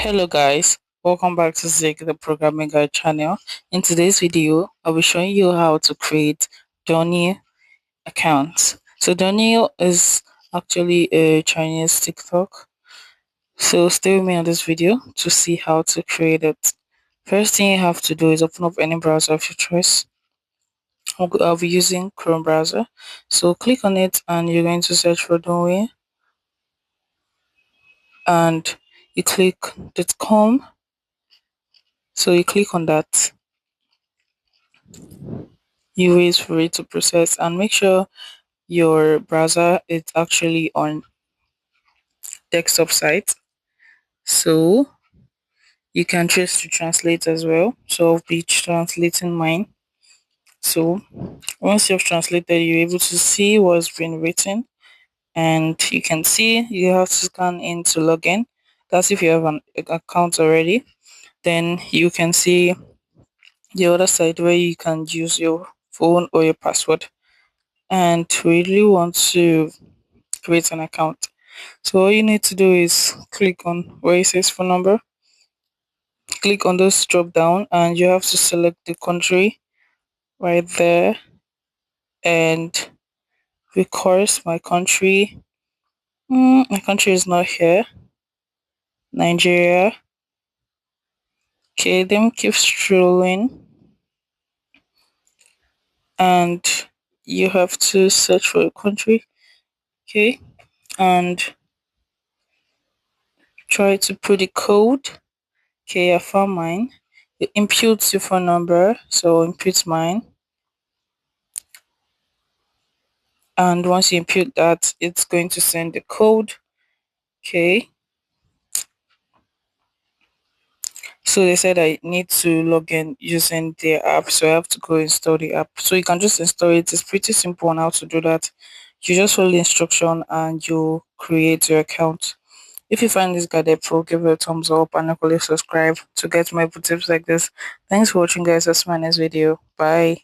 Hello guys, welcome back to Zig the Programming Guide channel. In today's video, I'll be showing you how to create Douyin accounts. So Douyin is actually a Chinese TikTok. So stay with me on this video to see how to create it. First thing you have to do is open up any browser of your choice. I'll be using Chrome browser. So click on it and you're going to search for Douyin and you click .com. So you click on that. You wait for it to process and make sure your browser is actually on desktop site, so you can choose to translate as well. So I'll be translating mine. So once you've translated, you're able to see what's been written, and you can see you have to scan in to log in. That's if you have an account already. Then you can see the other side where you can use your phone or your password, and we really want to create an account. So all you need to do is click on where it says phone number, click on this drop down, and you have to select the country right there. And of course, my country is not here, Nigeria. Okay, then keep scrolling, and you have to search for your country. Okay, and try to put the code. Okay, I found mine. It imputes your phone number, so input mine. And once you input that, it's going to send the code. Okay, so they said I need to log in using their app, so I have to go install the app. So you can just install it. It's pretty simple on how to do that. You just follow the instruction and you create your account. If you find this guide helpful, give it a thumbs up and equally subscribe to get more tips like this. Thanks for watching guys. That's my next video. Bye.